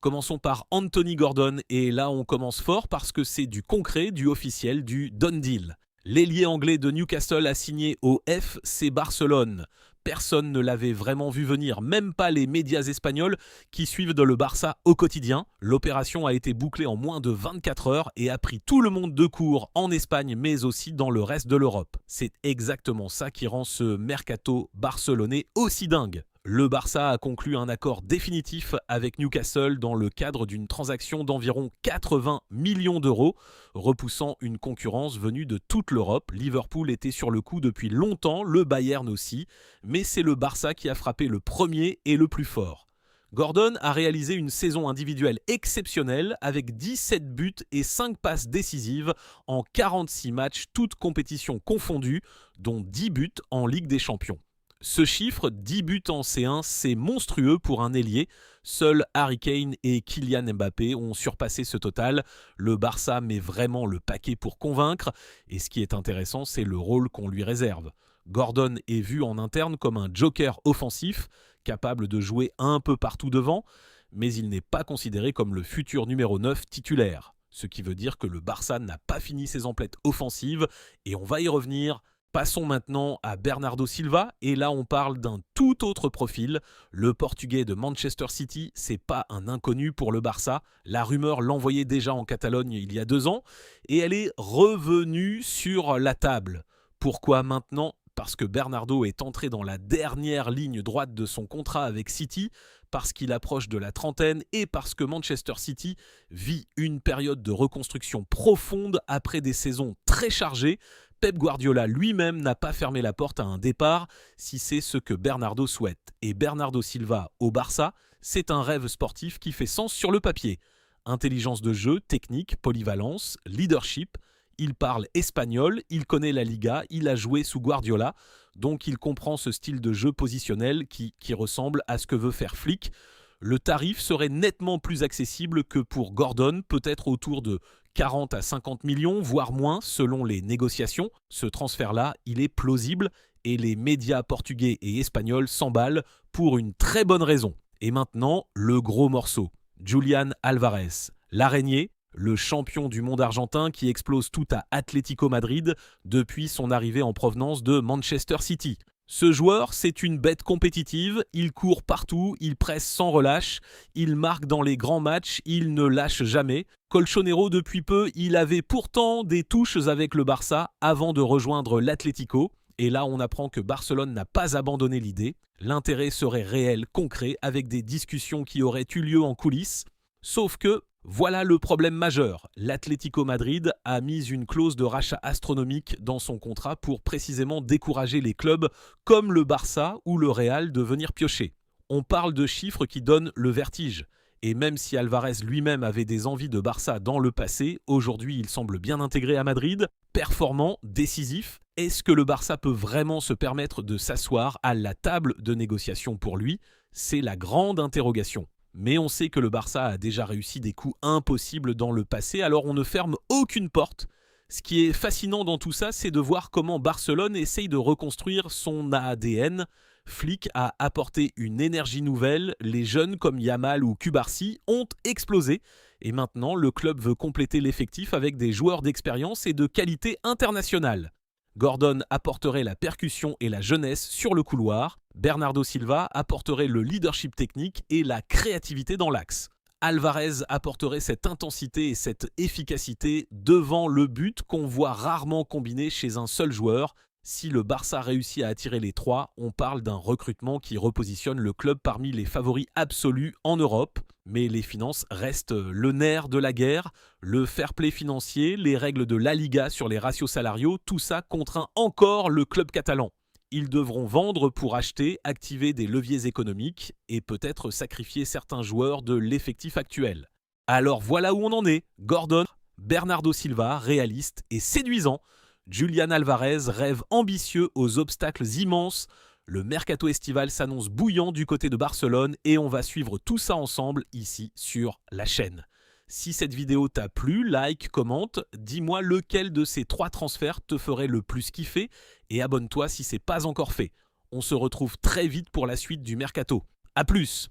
Commençons par Anthony Gordon, et là on commence fort parce que c'est du concret, du officiel, du done deal. L'ailier anglais de Newcastle a signé au FC Barcelone. Personne ne l'avait vraiment vu venir, même pas les médias espagnols qui suivent le Barça au quotidien. L'opération a été bouclée en moins de 24 heures et a pris tout le monde de court en Espagne, mais aussi dans le reste de l'Europe. C'est exactement ça qui rend ce mercato barcelonais aussi dingue. Le Barça a conclu un accord définitif avec Newcastle dans le cadre d'une transaction d'environ 80 millions d'euros, repoussant une concurrence venue de toute l'Europe. Liverpool était sur le coup depuis longtemps, le Bayern aussi, mais c'est le Barça qui a frappé le premier et le plus fort. Gordon a réalisé une saison individuelle exceptionnelle avec 17 buts et 5 passes décisives en 46 matchs, toutes compétitions confondues, dont 10 buts en Ligue des Champions. Ce chiffre, 10 buts en C1, c'est monstrueux pour un ailier. Seuls Harry Kane et Kylian Mbappé ont surpassé ce total. Le Barça met vraiment le paquet pour convaincre. Et ce qui est intéressant, c'est le rôle qu'on lui réserve. Gordon est vu en interne comme un joker offensif, capable de jouer un peu partout devant, mais il n'est pas considéré comme le futur numéro 9 titulaire. Ce qui veut dire que le Barça n'a pas fini ses emplettes offensives, et on va y revenir. Passons maintenant à Bernardo Silva, et là on parle d'un tout autre profil. Le Portugais de Manchester City, c'est pas un inconnu pour le Barça. La rumeur l'envoyait déjà en Catalogne il y a 2 ans, et elle est revenue sur la table. Pourquoi maintenant ? Parce que Bernardo est entré dans la dernière ligne droite de son contrat avec City, parce qu'il approche de la trentaine et parce que Manchester City vit une période de reconstruction profonde après des saisons très chargées. Pep Guardiola lui-même n'a pas fermé la porte à un départ si c'est ce que Bernardo souhaite. Et Bernardo Silva au Barça, c'est un rêve sportif qui fait sens sur le papier. Intelligence de jeu, technique, polyvalence, leadership. Il parle espagnol, il connaît la Liga, il a joué sous Guardiola, donc il comprend ce style de jeu positionnel qui ressemble à ce que veut faire Flick. Le tarif serait nettement plus accessible que pour Gordon, peut-être autour de 40 à 50 millions, voire moins selon les négociations. Ce transfert-là, il est plausible et les médias portugais et espagnols s'emballent pour une très bonne raison. Et maintenant, le gros morceau. Julián Álvarez, l'araignée, le champion du monde argentin qui explose tout à Atlético Madrid depuis son arrivée en provenance de Manchester City. Ce joueur, c'est une bête compétitive, il court partout, il presse sans relâche, il marque dans les grands matchs, il ne lâche jamais. Colchonero, depuis peu, il avait pourtant des touches avec le Barça avant de rejoindre l'Atlético. Et là, on apprend que Barcelone n'a pas abandonné l'idée. L'intérêt serait réel, concret, avec des discussions qui auraient eu lieu en coulisses. Sauf que, voilà le problème majeur. L'Atlético Madrid a mis une clause de rachat astronomique dans son contrat pour précisément décourager les clubs comme le Barça ou le Real de venir piocher. On parle de chiffres qui donnent le vertige. Et même si Álvarez lui-même avait des envies de Barça dans le passé, aujourd'hui il semble bien intégré à Madrid, performant, décisif. Est-ce que le Barça peut vraiment se permettre de s'asseoir à la table de négociation pour lui ? C'est la grande interrogation. Mais on sait que le Barça a déjà réussi des coups impossibles dans le passé, alors on ne ferme aucune porte. Ce qui est fascinant dans tout ça, c'est de voir comment Barcelone essaye de reconstruire son ADN. Flick a apporté une énergie nouvelle, les jeunes comme Yamal ou Cubarsí ont explosé, et maintenant le club veut compléter l'effectif avec des joueurs d'expérience et de qualité internationale. Gordon apporterait la percussion et la jeunesse sur le couloir. Bernardo Silva apporterait le leadership technique et la créativité dans l'axe. Álvarez apporterait cette intensité et cette efficacité devant le but qu'on voit rarement combiné chez un seul joueur. Si le Barça réussit à attirer les trois, on parle d'un recrutement qui repositionne le club parmi les favoris absolus en Europe. Mais les finances restent le nerf de la guerre. Le fair play financier, les règles de la Liga sur les ratios salariaux, tout ça contraint encore le club catalan. Ils devront vendre pour acheter, activer des leviers économiques et peut-être sacrifier certains joueurs de l'effectif actuel. Alors voilà où on en est. Gordon, Bernardo Silva, réaliste et séduisant. Julián Álvarez, rêve ambitieux aux obstacles immenses. Le mercato estival s'annonce bouillant du côté de Barcelone et on va suivre tout ça ensemble ici sur la chaîne. Si cette vidéo t'a plu, like, commente, dis-moi lequel de ces 3 transferts te ferait le plus kiffer et abonne-toi si c'est pas encore fait. On se retrouve très vite pour la suite du mercato. A plus!